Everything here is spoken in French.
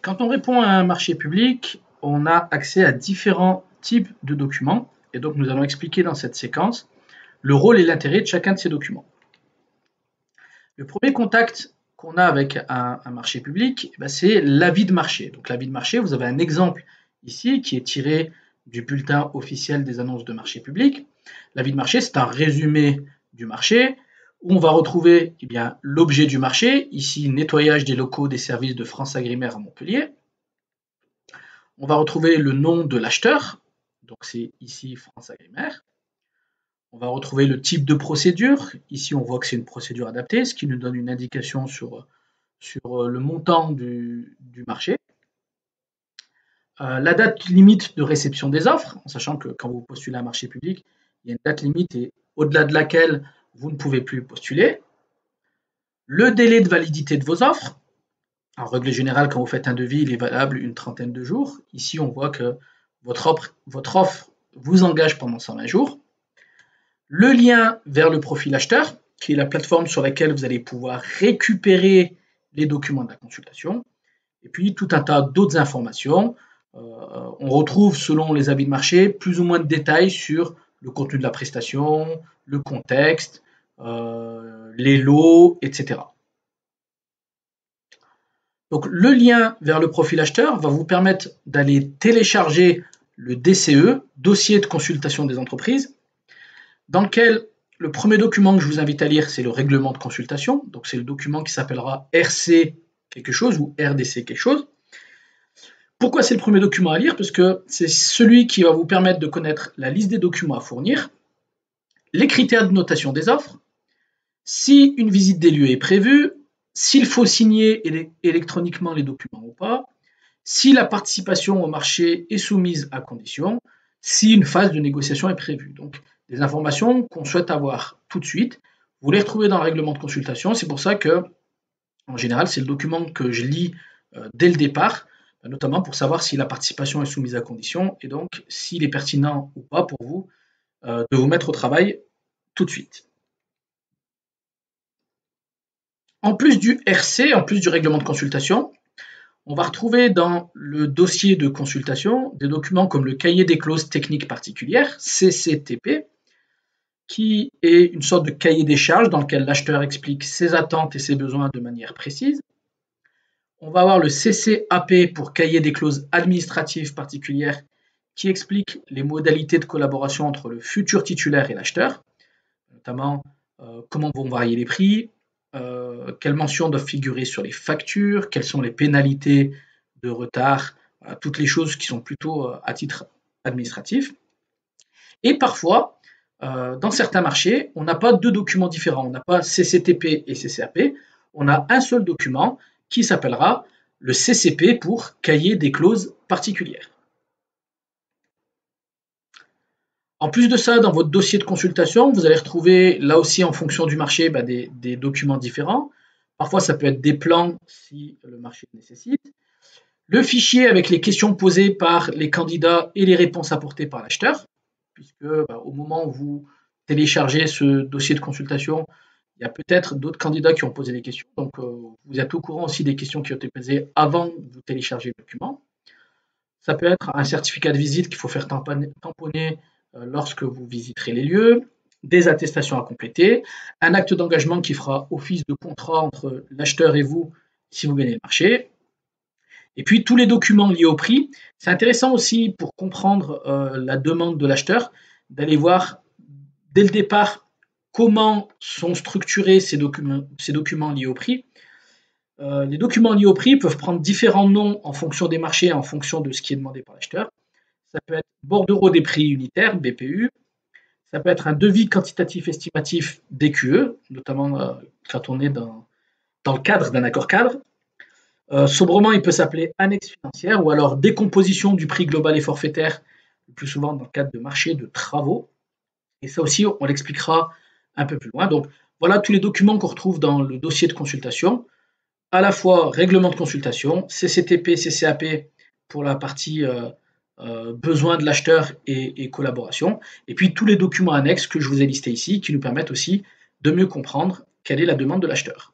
Quand on répond à un marché public, on a accès à différents types de documents et donc nous allons expliquer dans cette séquence le rôle et l'intérêt de chacun de ces documents. Le premier contact qu'on a avec un marché public, c'est l'avis de marché. Donc l'avis de marché, vous avez un exemple ici qui est tiré du bulletin officiel des annonces de marché public. L'avis de marché, c'est un résumé du marché où on va retrouver l'objet du marché, ici nettoyage des locaux des services de France Agrimaire à Montpellier. On va retrouver le nom de l'acheteur, donc c'est ici France Agrimaire. On va retrouver le type de procédure, ici on voit que c'est une procédure adaptée, ce qui nous donne une indication sur le montant du marché. La date limite de réception des offres, en sachant que quand vous postulez à un marché public, il y a une date limite et au-delà de laquelle vous ne pouvez plus postuler. Le délai de validité de vos offres. En règle générale, quand vous faites un devis, il est valable une trentaine de jours. Ici, on voit que votre offre vous engage pendant 120 jours. Le lien vers le profil acheteur, qui est la plateforme sur laquelle vous allez pouvoir récupérer les documents de la consultation. Et puis, tout un tas d'autres informations. On retrouve, selon les avis de marché, plus ou moins de détails sur le contenu de la prestation, le contexte, les lots, etc. Donc, le lien vers le profil acheteur va vous permettre d'aller télécharger le DCE, dossier de consultation des entreprises, dans lequel le premier document que je vous invite à lire, c'est le règlement de consultation. Donc, c'est le document qui s'appellera RC quelque chose ou RDC quelque chose. Pourquoi c'est le premier document à lire? Parce que c'est celui qui va vous permettre de connaître la liste des documents à fournir, les critères de notation des offres, si une visite des lieux est prévue, s'il faut signer électroniquement les documents ou pas, si la participation au marché est soumise à condition, si une phase de négociation est prévue. Donc, des informations qu'on souhaite avoir tout de suite. Vous les retrouvez dans le règlement de consultation. C'est pour ça que, en général, c'est le document que je lis dès le départ, notamment pour savoir si la participation est soumise à condition et donc s'il est pertinent ou pas pour vous de vous mettre au travail tout de suite. En plus du RC, en plus du règlement de consultation, on va retrouver dans le dossier de consultation des documents comme le cahier des clauses techniques particulières, CCTP, qui est une sorte de cahier des charges dans lequel l'acheteur explique ses attentes et ses besoins de manière précise. On va avoir le CCAP pour cahier des clauses administratives particulières qui explique les modalités de collaboration entre le futur titulaire et l'acheteur, notamment comment vont varier les prix, quelles mentions doivent figurer sur les factures, quelles sont les pénalités de retard, toutes les choses qui sont plutôt à titre administratif. Et parfois, dans certains marchés, on n'a pas deux documents différents, on n'a pas CCTP et CCAP, on a un seul document qui s'appellera le CCP pour cahier des clauses particulières. En plus de ça, dans votre dossier de consultation, vous allez retrouver, là aussi en fonction du marché, des documents différents. Parfois, ça peut être des plans si le marché le nécessite. Le fichier avec les questions posées par les candidats et les réponses apportées par l'acheteur, puisque au moment où vous téléchargez ce dossier de consultation, il y a peut-être d'autres candidats qui ont posé des questions. Donc, vous êtes au courant aussi des questions qui ont été posées avant que vous téléchargez le document. Ça peut être un certificat de visite qu'il faut faire tamponner lorsque vous visiterez les lieux, des attestations à compléter, un acte d'engagement qui fera office de contrat entre l'acheteur et vous si vous gagnez le marché, et puis tous les documents liés au prix. C'est intéressant aussi pour comprendre la demande de l'acheteur, d'aller voir dès le départ comment sont structurés ces documents liés au prix. Les documents liés au prix peuvent prendre différents noms en fonction des marchés, en fonction de ce qui est demandé par l'acheteur. Ça peut être bordereau des prix unitaires, BPU. Ça peut être un devis quantitatif estimatif, DQE, notamment quand on est dans le cadre d'un accord cadre. Sobrement, il peut s'appeler annexe financière ou alors décomposition du prix global et forfaitaire, le plus souvent dans le cadre de marché de travaux. Et ça aussi, on l'expliquera un peu plus loin. Donc, voilà tous les documents qu'on retrouve dans le dossier de consultation, à la fois règlement de consultation, CCTP, CCAP pour la partie besoin de l'acheteur et collaboration, et puis tous les documents annexes que je vous ai listés ici qui nous permettent aussi de mieux comprendre quelle est la demande de l'acheteur.